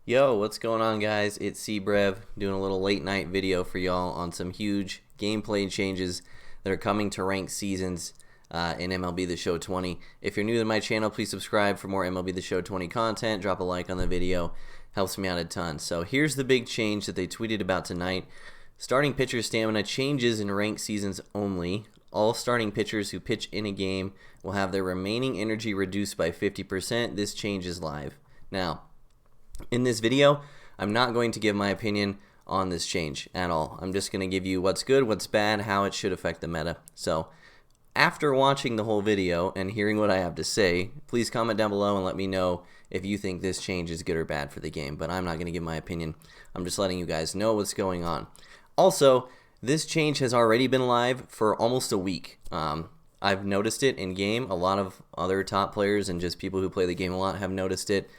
Yo, what's going on, guys? It's Brev doing a little late night video for y'all on some huge gameplay changes that are coming to ranked seasons in MLB The Show 20. If you're new to my channel, please subscribe for more MLB The Show 20 content. Drop a like on the video, helps me out a ton. So here's the big change that they tweeted about tonight. Starting pitcher stamina changes in ranked seasons only. All starting pitchers who pitch in a game will have their remaining energy reduced by 50%. This change is live. Now, in this video, I'm not going to give my opinion on this change at all. I'm just going to give you what's good, what's bad, how it should affect the meta. So, after watching the whole video and hearing what I have to say, please comment down below and let me know if you think this change is good or bad for the game. But I'm not going to give my opinion. I'm just letting you guys know what's going on. Also, this change has already been live for almost a week. I've noticed it in game. A lot of other top players and just people who play the game a lot have noticed it.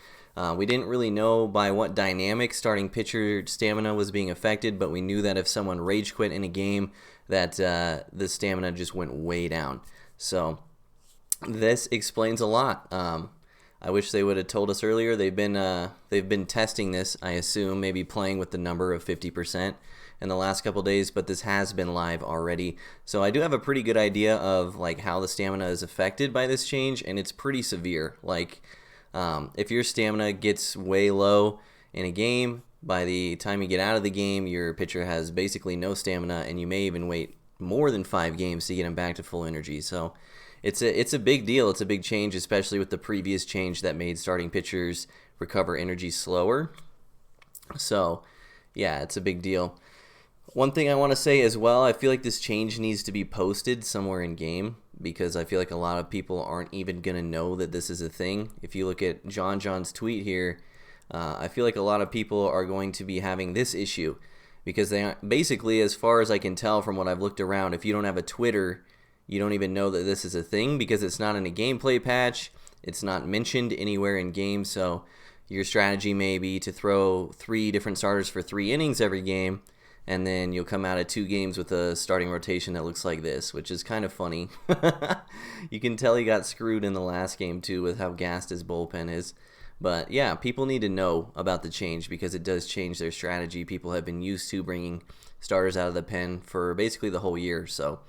We didn't really know by what dynamic starting pitcher stamina was being affected, but we knew that if someone rage quit in a game, that the stamina just went way down. So this explains a lot. I wish they would have told us earlier. They've been testing this, I assume, maybe playing with the number of 50% in the last couple days, but this has been live already. So I do have a pretty good idea of like how the stamina is affected by this change, and it's pretty severe. Like, if your stamina gets way low in a game, by the time you get out of the game, your pitcher has basically no stamina, and you may even wait more than 5 games to get him back to full energy. So it's a big deal. It's a big change, especially with the previous change that made starting pitchers recover energy slower. So yeah, it's a big deal. One thing I want to say as well, I feel like this change needs to be posted somewhere in game, because I feel like a lot of people aren't even going to know that this is a thing. If you look at John's tweet here, I feel like a lot of people are going to be having this issue, because they basically, as far as I can tell from what I've looked around, if you don't have a Twitter, you don't even know that this is a thing, because it's not in a gameplay patch. It's not mentioned anywhere in game. So your strategy may be to throw 3 different starters for 3 innings every game, and then you'll come out of 2 games with a starting rotation that looks like this, which is kind of funny. You can tell he got screwed in the last game too with how gassed his bullpen is. But yeah, people need to know about the change, because it does change their strategy. People have been used to bringing starters out of the pen for basically the whole year. So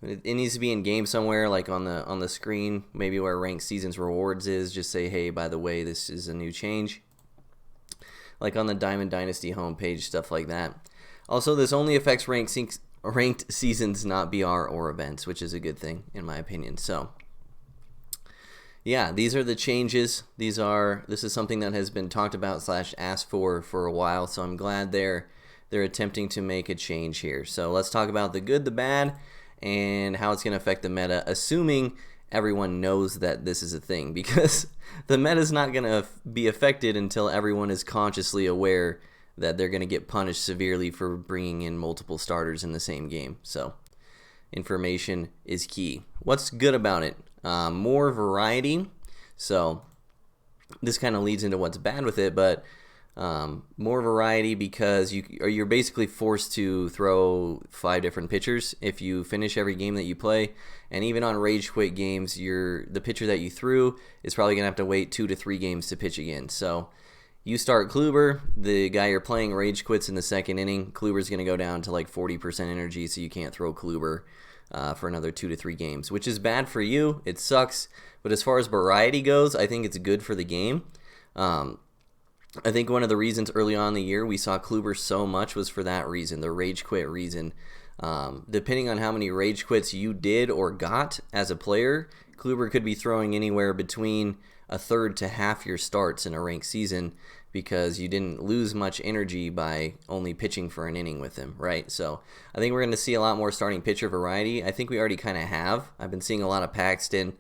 it needs to be in game somewhere, like on the screen, maybe where ranked seasons rewards is. Just say, hey, by the way, this is a new change. Like on the Diamond Dynasty homepage, stuff like that. Also, this only affects ranked seasons, not BR or events, which is a good thing in my opinion. So yeah, these are the changes. This is something that has been talked about / asked for a while. So I'm glad they're attempting to make a change here. So let's talk about the good, the bad, and how it's going to affect the meta, assuming everyone knows that this is a thing, because the meta is not going to be affected until everyone is consciously aware that they're going to get punished severely for bringing in multiple starters in the same game. So information is key. What's good about it? More variety. So this kind of leads into what's bad with it, but more variety, because you're basically forced to throw 5 different pitchers if you finish every game that you play. And even on rage quit games, the pitcher that you threw is probably going to have to wait 2 to 3 games to pitch again. So you start Kluber, the guy you're playing rage quits in the 2nd inning. Kluber's going to go down to like 40% energy, so you can't throw Kluber for another 2 to 3 games, which is bad for you. It sucks. But as far as variety goes, I think it's good for the game. I think one of the reasons early on in the year we saw Kluber so much was for that reason, the rage quit reason. Depending on how many rage quits you did or got as a player, Kluber could be throwing anywhere between a third to half your starts in a ranked season, because you didn't lose much energy by only pitching for an inning with him, right? So I think we're going to see a lot more starting pitcher variety. I think we already kind of have. I've been seeing a lot of Paxton,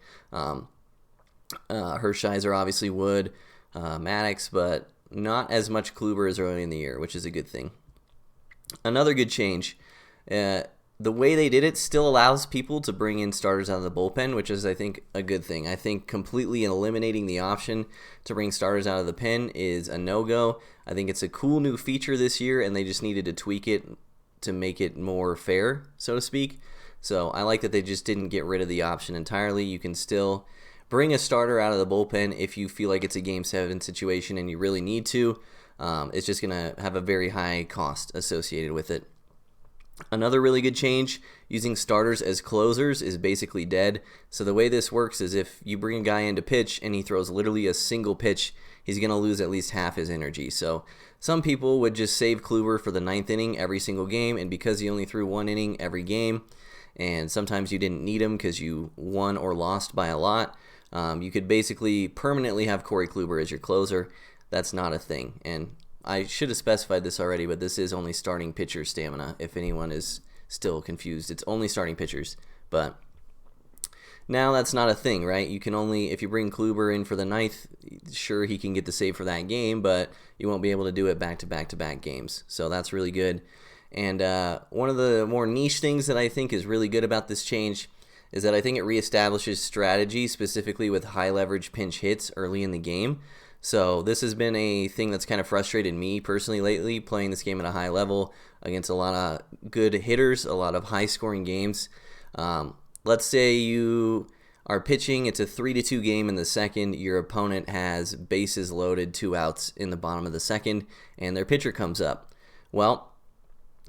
Hershiser, obviously Wood, Maddox, but not as much Kluber as early in the year, which is a good thing. Another good change, the way they did it still allows people to bring in starters out of the bullpen, which is, I think, a good thing. I think completely eliminating the option to bring starters out of the pen is a no-go. I think it's a cool new feature this year, and they just needed to tweak it to make it more fair, so to speak. So I like that they just didn't get rid of the option entirely. You can still bring a starter out of the bullpen if you feel like it's a Game 7 situation and you really need to. It's just going to have a very high cost associated with it. Another really good change, using starters as closers is basically dead. So the way this works is if you bring a guy in to pitch and he throws literally a single pitch, he's going to lose at least half his energy. So some people would just save Kluber for the 9th inning every single game, and because he only threw 1 inning every game, and sometimes you didn't need him because you won or lost by a lot, you could basically permanently have Corey Kluber as your closer. That's not a thing, and I should have specified this already, but this is only starting pitcher stamina. If anyone is still confused, it's only starting pitchers. But now that's not a thing, right? You can only, if you bring Kluber in for the 9th, sure, he can get the save for that game, but you won't be able to do it back-to-back games. So that's really good. And one of the more niche things that I think is really good about this change is that I think it reestablishes strategy, specifically with high leverage pinch hits early in the game. So this has been a thing that's kind of frustrated me personally lately, playing this game at a high level against a lot of good hitters, a lot of high-scoring games. Let's say you are pitching, it's a 3-2 game in the second, your opponent has bases loaded, 2 outs in the bottom of the second, and their pitcher comes up. Well,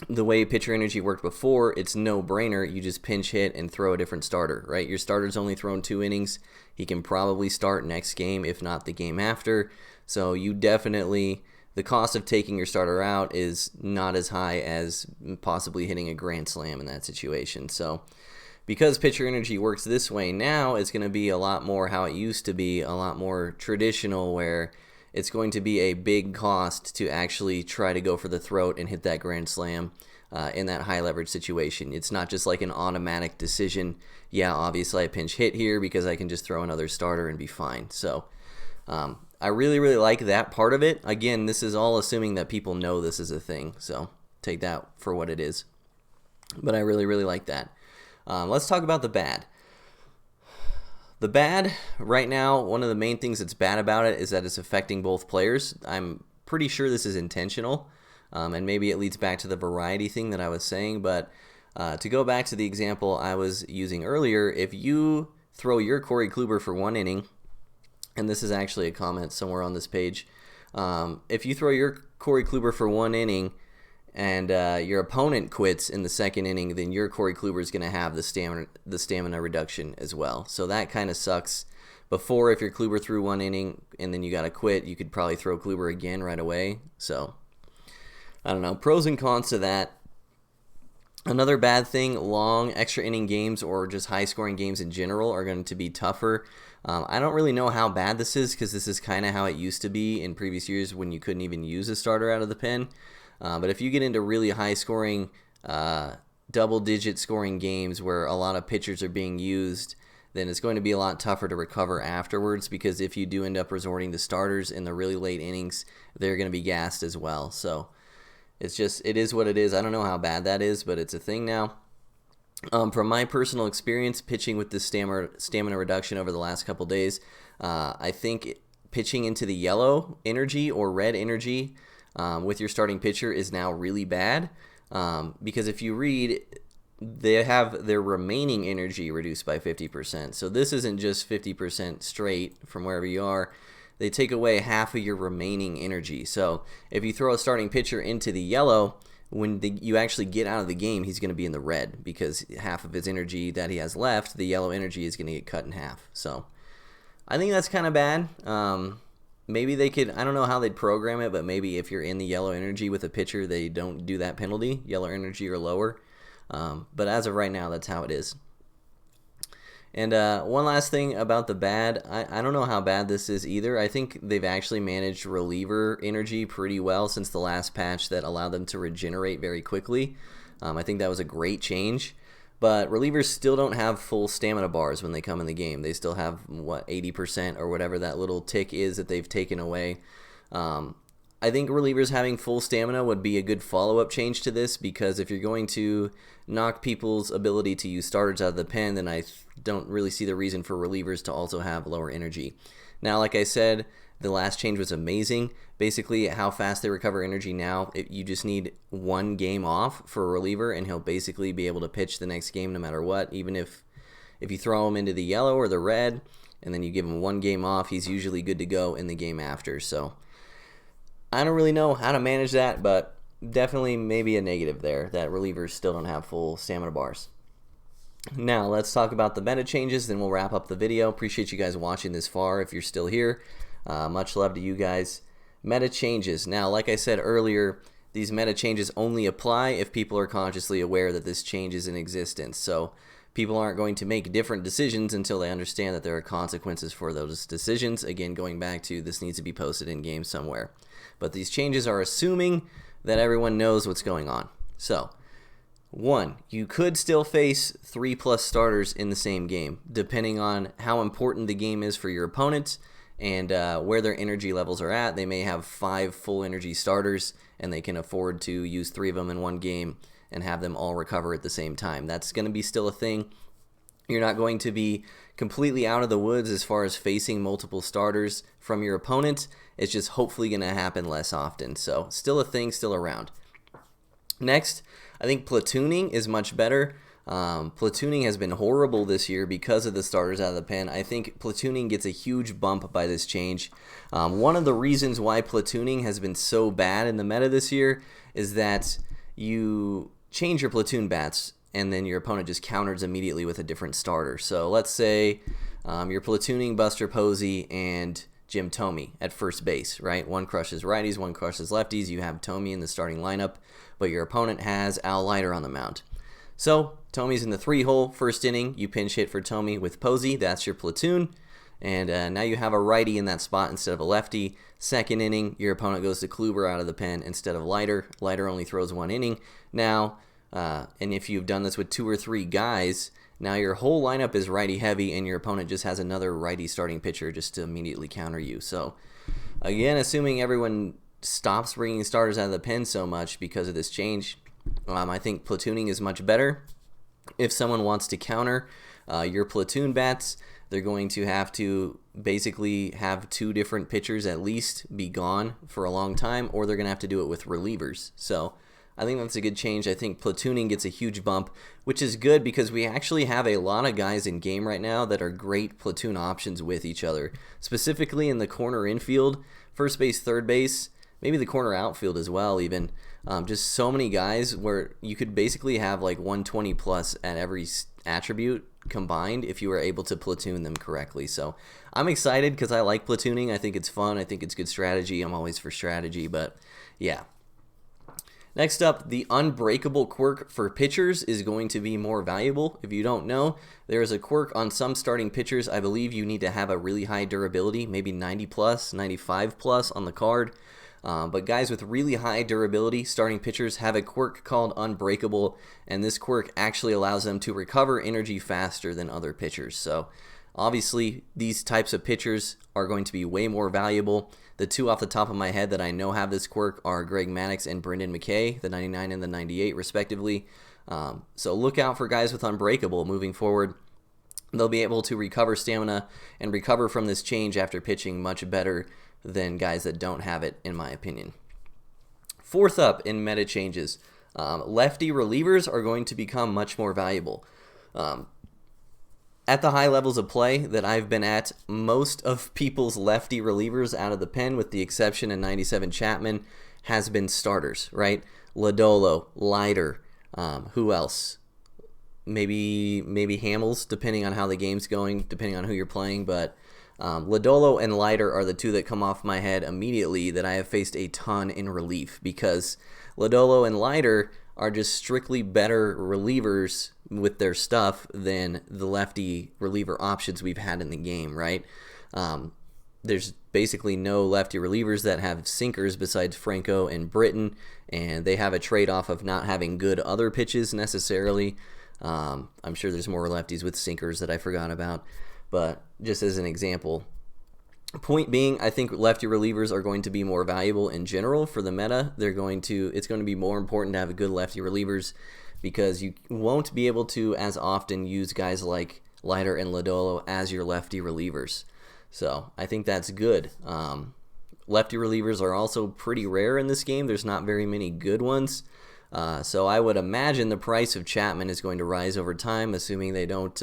the way pitcher energy worked before, it's no-brainer. You just pinch hit and throw a different starter, right? Your starter's only thrown 2 innings. He can probably start next game, if not the game after. So you definitely, the cost of taking your starter out is not as high as possibly hitting a grand slam in that situation. So because pitcher energy works this way now, it's going to be a lot more how it used to be, a lot more traditional, where it's going to be a big cost to actually try to go for the throat and hit that grand slam in that high leverage situation. It's not just like an automatic decision. Yeah, obviously I pinch hit here because I can just throw another starter and be fine. So I really, really like that part of it. Again, this is all assuming that people know this is a thing. So take that for what it is. But I really, really like that. Let's talk about the bad. The bad, right now, one of the main things that's bad about it is that it's affecting both players. I'm pretty sure this is intentional, and maybe it leads back to the variety thing that I was saying, but to go back to the example I was using earlier, if you throw your Corey Kluber for 1 inning, and this is actually a comment somewhere on this page, if you throw your Corey Kluber for 1 inning, and your opponent quits in the 2nd inning, then your Corey Kluber is going to have the stamina reduction as well. So that kind of sucks. Before, if your Kluber threw 1 inning and then you got to quit, you could probably throw Kluber again right away. So I don't know. Pros and cons to that. Another bad thing, long extra inning games or just high scoring games in general are going to be tougher. I don't really know how bad this is because this is kind of how it used to be in previous years when you couldn't even use a starter out of the pen. But if you get into really high-scoring, double-digit scoring games where a lot of pitchers are being used, then it's going to be a lot tougher to recover afterwards because if you do end up resorting to starters in the really late innings, they're going to be gassed as well. So it is what it is. I don't know how bad that is, but it's a thing now. From my personal experience pitching with this stamina reduction over the last couple days, I think pitching into the yellow energy or red energy with your starting pitcher is now really bad because if you read, they have their remaining energy reduced by 50%. So this isn't just 50% straight from wherever you are. They take away half of your remaining energy. So if you throw a starting pitcher into the yellow, when you actually get out of the game, he's going to be in the red because half of his energy that he has left, the yellow energy, is going to get cut in half. So I think that's kind of bad. Maybe they could, I don't know how they'd program it, but maybe if you're in the yellow energy with a pitcher, they don't do that penalty, yellow energy or lower. But as of right now, that's how it is. And one last thing about the bad, I don't know how bad this is either. I think they've actually managed reliever energy pretty well since the last patch that allowed them to regenerate very quickly. I think that was a great change. But relievers still don't have full stamina bars when they come in the game. They still have, 80% or whatever that little tick is that they've taken away. I think relievers having full stamina would be a good follow-up change to this because if you're going to knock people's ability to use starters out of the pen, then I don't really see the reason for relievers to also have lower energy. Now, like I said, the last change was amazing. Basically, how fast they recover energy now, you just need 1 game off for a reliever, and he'll basically be able to pitch the next game no matter what. Even if you throw him into the yellow or the red, and then you give him 1 game off, he's usually good to go in the game after. So I don't really know how to manage that, but definitely maybe a negative there that relievers still don't have full stamina bars. Now let's talk about the meta changes, then we'll wrap up the video. Appreciate you guys watching this far if you're still here. Much love to you guys. Meta changes. Now, like I said earlier, these meta changes only apply if people are consciously aware that this change is in existence. So people aren't going to make different decisions until they understand that there are consequences for those decisions. Again, going back to this needs to be posted in game somewhere. But these changes are assuming that everyone knows what's going on. So 1, you could still face 3+ starters in the same game, depending on how important the game is for your opponent and where their energy levels are at. They may have 5 full energy starters, and they can afford to use 3 of them in one game and have them all recover at the same time. That's going to be still a thing. You're not going to be completely out of the woods as far as facing multiple starters from your opponent. It's just hopefully going to happen less often. So still a thing, still around. Next, I think platooning is much better. Platooning has been horrible this year because of the starters out of the pen. I think platooning gets a huge bump by this change. One of the reasons why platooning has been so bad in the meta this year is that you change your platoon bats and then your opponent just counters immediately with a different starter. So let's say you're platooning Buster Posey and Jim Thome at first base, right? One crushes righties, one crushes lefties. You have Thome in the starting lineup, but your opponent has Al Leiter on the mound. So Thome's in the 3-hole, first inning. You pinch hit for Thome with Posey. That's your platoon. And now you have a righty in that spot instead of a lefty. Second inning, your opponent goes to Kluber out of the pen instead of Leiter. Leiter only throws 1 inning. Now, and if you've done this with 2 or 3 guys, now your whole lineup is righty heavy, and your opponent just has another righty starting pitcher just to immediately counter you. So, again, assuming everyone stops bringing starters out of the pen so much because of this change, I think platooning is much better. If someone wants to counter your platoon bats, they're going to have to basically have 2 different pitchers at least be gone for a long time, or they're going to have to do it with relievers. So I think that's a good change. I think platooning gets a huge bump, which is good because we actually have a lot of guys in game right now that are great platoon options with each other, specifically in the corner infield, first base, third base, maybe the corner outfield as well even. Just so many guys where you could basically have like 120 plus at every attribute combined if you were able to platoon them correctly. So I'm excited because I like platooning. I think it's fun. I think it's good strategy. I'm always for strategy, but yeah. Next up, the unbreakable quirk for pitchers is going to be more valuable. If you don't know, there is a quirk on some starting pitchers. I believe you need to have a really high durability, maybe 90 plus, 95 plus on the card. But guys with really high durability, starting pitchers, have a quirk called Unbreakable, and this quirk actually allows them to recover energy faster than other pitchers. So obviously, these types of pitchers are going to be way more valuable. The 2 off the top of my head that I know have this quirk are Greg Maddux and Brendan McKay, the 99 and the 98 respectively. So look out for guys with Unbreakable moving forward. They'll be able to recover stamina and recover from this change after pitching much better than guys that don't have it, in my opinion. Fourth up in meta changes, lefty relievers are going to become much more valuable. At the high levels of play that I've been at, most of people's lefty relievers out of the pen, with the exception of 97 Chapman, has been starters, right? Lodolo, Leiter, who else? Maybe Hamels, depending on how the game's going, depending on who you're playing, but Lodolo and Leiter are the 2 that come off my head immediately that I have faced a ton in relief, because Lodolo and Leiter are just strictly better relievers with their stuff than the lefty reliever options we've had in the game, right? There's basically no lefty relievers that have sinkers besides Franco and Britton, and they have a trade-off of not having good other pitches necessarily. I'm sure there's more lefties with sinkers that I forgot about. But just as an example, point being, I think lefty relievers are going to be more valuable in general for the meta. It's going to be more important to have good lefty relievers because you won't be able to as often use guys like Leiter and Lodolo as your lefty relievers. So I think that's good. Lefty relievers are also pretty rare in this game. There's not very many good ones. So I would imagine the price of Chapman is going to rise over time, assuming they don't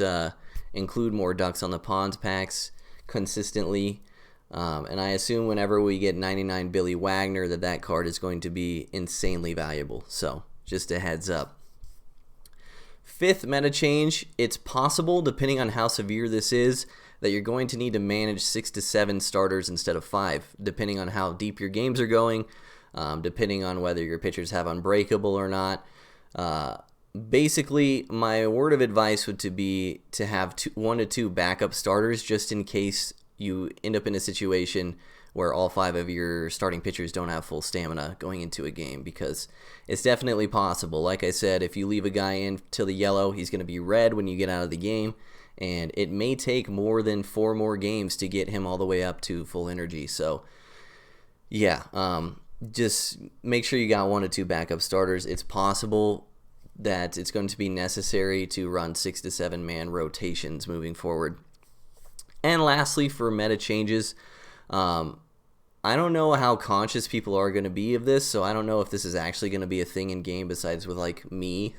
include more Ducks on the Pond packs. consistently. And I assume whenever we get 99 Billy Wagner that card is going to be insanely valuable. So just a heads up. Fifth meta change, it's possible, depending on how severe this is, that you're going to need to manage 6 to 7 starters instead of 5, depending on how deep your games are going, depending on whether your pitchers have Unbreakable or not. Basically, my word of advice would be to have 1 to 2 backup starters just in case you end up in a situation where all 5 of your starting pitchers don't have full stamina going into a game, because it's definitely possible. Like I said, if you leave a guy in till the yellow, he's going to be red when you get out of the game, and it may take more than 4 more games to get him all the way up to full energy. So yeah, just make sure you got 1 to 2 backup starters. It's possible that it's going to be necessary to run 6 to 7 man rotations moving forward. And lastly, for meta changes, I don't know how conscious people are going to be of this, so I don't know if this is actually going to be a thing in game besides with like me.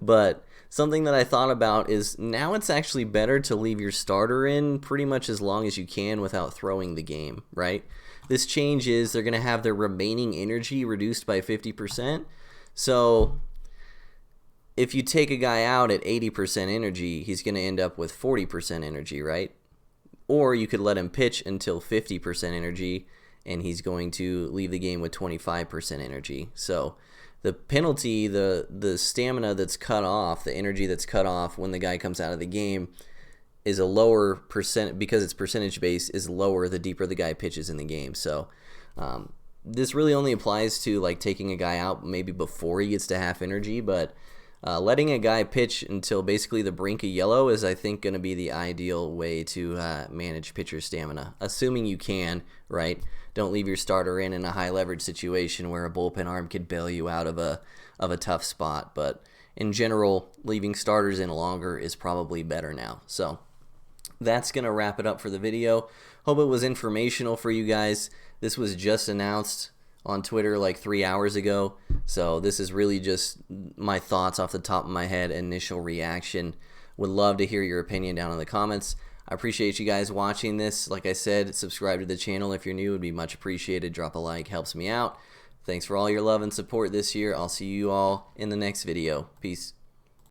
But something that I thought about is now it's actually better to leave your starter in pretty much as long as you can without throwing the game, right? This change is they're going to have their remaining energy reduced by 50%. So if you take a guy out at 80% energy, he's going to end up with 40% energy, right? Or you could let him pitch until 50% energy, and he's going to leave the game with 25% energy. So the penalty, the stamina that's cut off, the energy that's cut off when the guy comes out of the game is a lower percent, because it's percentage based, is lower the deeper the guy pitches in the game. So this really only applies to like taking a guy out maybe before he gets to half energy, but letting a guy pitch until basically the brink of yellow is, I think, going to be the ideal way to manage pitcher stamina, assuming you can, right? Don't leave your starter in a high leverage situation where a bullpen arm could bail you out of a tough spot. But in general, leaving starters in longer is probably better now. So that's going to wrap it up for the video. Hope it was informational for you guys. This was just announced on Twitter like 3 hours ago, so this is really just my thoughts off the top of my head, initial reaction. Would love to hear your opinion down in the comments. I appreciate you guys watching this. Like I said, subscribe to the channel if you're new. It would be much appreciated. Drop a like, helps me out. Thanks for all your love and support this year. I'll see you all in the next video. Peace.